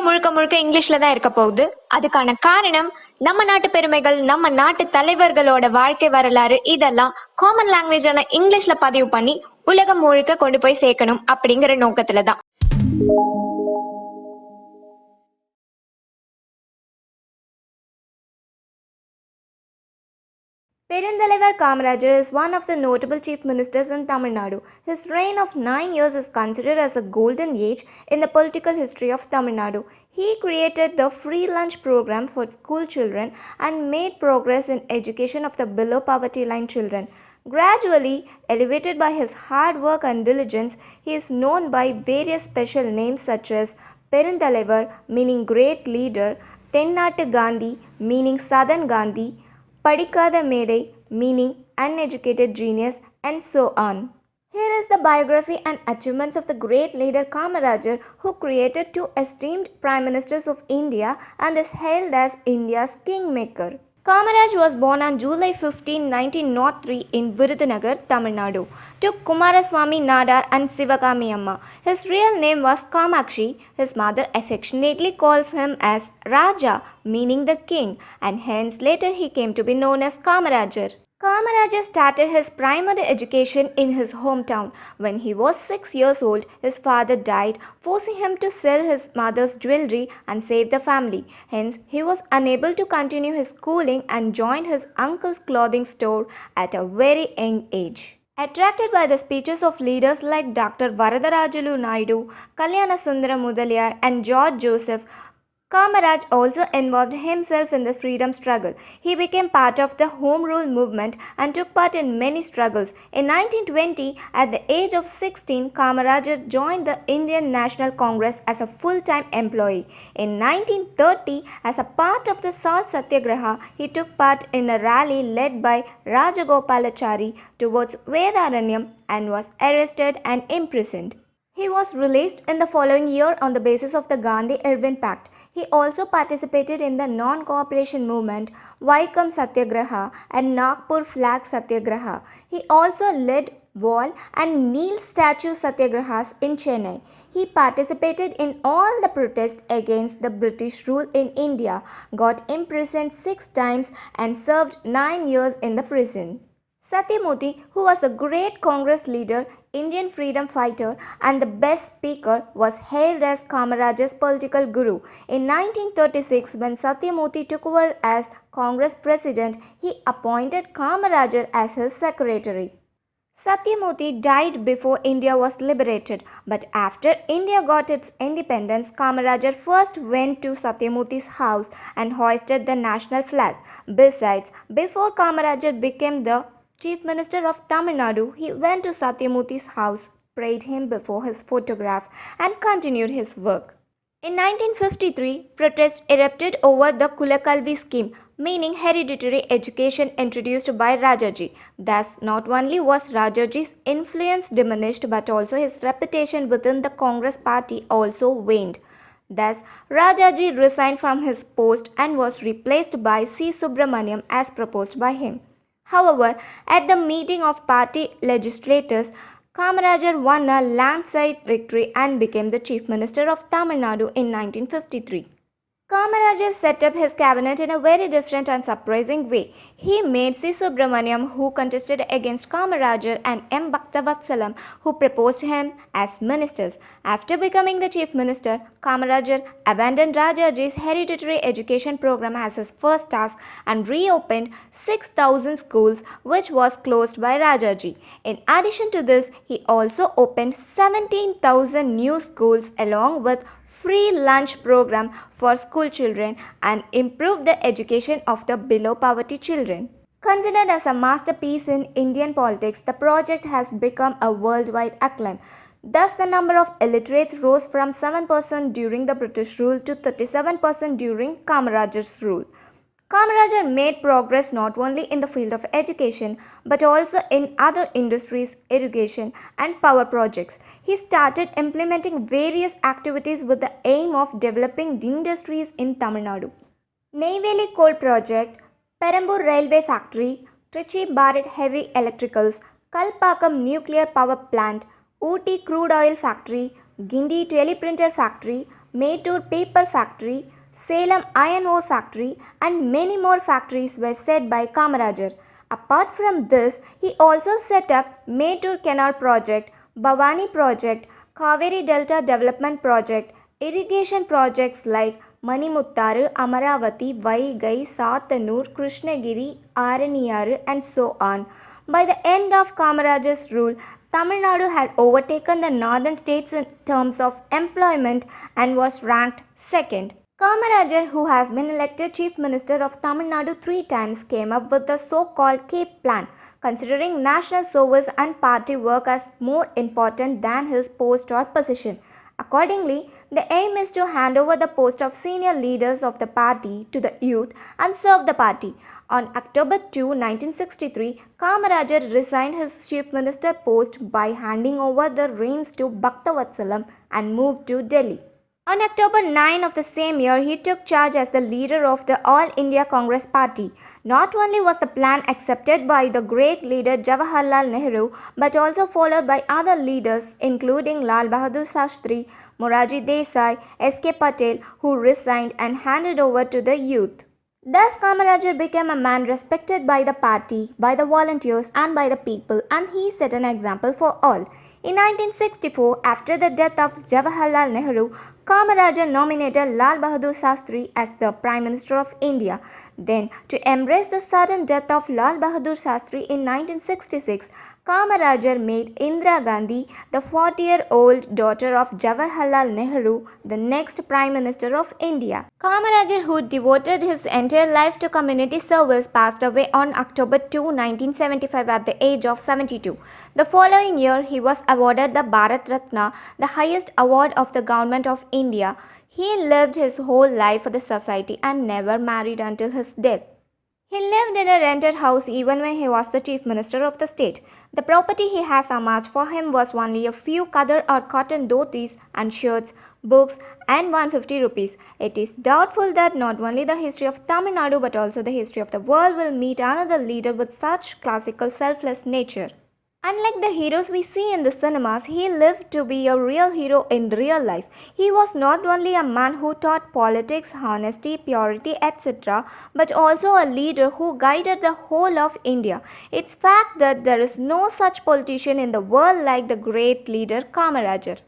முழுக்க முழுக்க இங்கிலீஷ்ல தான் இருக்க போகுது. அதுக்கான காரணம் நம்ம நாட்டு பெருமைகள், நம்ம நாட்டு தலைவர்களோட வாழ்க்கை வரலாறு இதெல்லாம் காமன் லாங்குவேஜான இங்கிலீஷ்ல பதிவு பண்ணி உலகம் முழுக்க கொண்டு போய் சேர்க்கணும் அப்படிங்கிற நோக்கத்துல தான். Perundalavar Kamarajar is one of the notable chief ministers in Tamil Nadu. His reign of 9 years is considered as a golden age in the political history of Tamil Nadu. He created the free lunch program for school children and made progress in education of the below poverty line children. Gradually elevated by his hard work and diligence, he is known by various special names such as Perundalavar, meaning great leader, Tennattu Gandhi, meaning Southern Gandhi, Padikada Medai, meaning uneducated genius, and so on. Here is the biography and achievements of the great leader Kamarajar, who created two esteemed Prime Ministers of India and is hailed as India's kingmaker. Kamaraj was born on July 15, 1903 in Virudhunagar, Tamil Nadu, to Kumaraswamy Nadar and Sivagami Amma. His real name was Kamakshi. His mother affectionately calls him as Raja, meaning the king, and hence later he came to be known as Kamarajar. Kamarajar started his primary education in his hometown. When he was 6 years old, his father died, forcing him to sell his mother's jewelry and save the family. Hence, he was unable to continue his schooling and joined his uncle's clothing store at a very young age. Attracted by the speeches of leaders like Dr. Varadarajulu Naidu, Kalyana Sundara Mudaliar, and George Joseph, Kamaraj also involved himself in the freedom struggle. He became part of the Home Rule movement and took part in many struggles. In 1920, at the age of 16, Kamarajar joined the Indian National Congress as a full-time employee. In 1930, as a part of the Salt Satyagraha, he took part in a rally led by Rajagopalachari towards Vedaranyam and was arrested and imprisoned. He was released in the following year on the basis of the Gandhi-Irwin Pact. He also participated in the non-cooperation movement, Vaikam Satyagraha and Nagpur Flag Satyagraha. He also led wall and Neel statue satyagrahas in Chennai. He participated in all the protests against the British rule in India, got imprisoned 6 times and served 9 years in the prison. Satyamurthy, who was a great Congress leader, Indian freedom fighter, and the best speaker, was hailed as Kamarajar's political guru. In 1936, when Satyamurthy took over as Congress president, he appointed Kamarajar as his secretary. Satyamurthy died before India was liberated, but after India got its independence, Kamarajar first went to Satyamurthy's house and hoisted the national flag. Besides, before Kamarajar became the Chief Minister of Tamil Nadu, he went to Satyamurthy's house, prayed him before his photograph, and continued his work. In 1953, protests erupted over the Kulakalvi scheme, meaning hereditary education introduced by Rajaji. Thus, not only was Rajaji's influence diminished, but also his reputation within the Congress party also waned. Thus, Rajaji resigned from his post and was replaced by C. Subramaniam as proposed by him. However, at the meeting of party legislators, Kamarajar won a landslide victory and became the Chief Minister of Tamil Nadu in 1953. Kamarajar set up his cabinet in a very different and surprising way. He made C. Subramaniam, who contested against Kamarajar, and M. Bhaktavathsalam, who proposed him, as ministers. After becoming the chief minister, Kamarajar abandoned Rajaji's hereditary education program as his first task and reopened 6,000 schools, which was closed by Rajaji. In addition to this, he also opened 17,000 new schools along with free lunch program for school children and improved the education of the below poverty children. Considered as a masterpiece in Indian politics, the project has become a worldwide acclaim. Thus, the number of illiterates rose from 7% during the British rule to 37% during Kamarajar's rule. Kamarajar made progress not only in the field of education but also in other industries, irrigation, and power projects. He started implementing various activities with the aim of developing industries in Tamil Nadu. Neyveli Coal Project, Perambur Railway Factory, Trichy Bharat Heavy Electricals, Kalpakkam Nuclear Power Plant, Ooty Crude Oil Factory, Gindi Teleprinter Factory, Mettur Paper Factory, Salem Iron Ore Factory, and many more factories were set by Kamarajar. Apart from this, he also set up Mettur Canal Project, Bhavani Project, Kaveri Delta Development Project, irrigation projects like Manimuttaru, Amaravati, Vaigai, Satanur, Krishnagiri, Araniyaru, and so on. By the end of Kamarajar's rule, Tamil Nadu had overtaken the northern states in terms of employment and was ranked second. Kamarajar, who has been elected Chief Minister of Tamil Nadu 3 times, came up with the so-called Cape Plan, considering national service and party work as more important than his post or position. Accordingly, the aim is to hand over the post of senior leaders of the party to the youth and serve the party. On October 2, 1963, Kamarajar resigned his chief minister post by handing over the reins to Bhaktavatsalam and moved to Delhi. On October 9 of the same year, he took charge as the leader of the All India Congress Party. Not only was the plan accepted by the great leader Jawaharlal Nehru, but also followed by other leaders including Lal Bahadur Shastri, Moraji Desai, S.K. Patel, who resigned and handed over to the youth. Thus, Kamarajar became a man respected by the party, by the volunteers, and by the people, and he set an example for all. In 1964, after the death of Jawaharlal Nehru, Kamarajar nominated Lal Bahadur Shastri as the Prime Minister of India. Then, to embrace the sudden death of Lal Bahadur Shastri in 1966, Kamarajar made Indira Gandhi, the 40-year-old daughter of Jawaharlal Nehru, the next Prime Minister of India. Kamarajar, who devoted his entire life to community service, passed away on October 2, 1975 at the age of 72. The following year, he was awarded the Bharat Ratna, the highest award of the Government of India. He lived his whole life for the society and never married until his death. He lived in a rented house even when he was the chief minister of the state. The property he has amassed for him was only a few khadar or cotton dhotis and shirts, books, and 150 rupees. It is doubtful that not only the history of Tamil Nadu but also the history of the world will meet another leader with such classical selfless nature. Unlike the heroes we see in the cinemas, he lived to be a real hero in real life. He was not only a man who taught politics, honesty, purity, etc., but also a leader who guided the whole of India. It's fact that there is no such politician in the world like the great leader Kamarajar.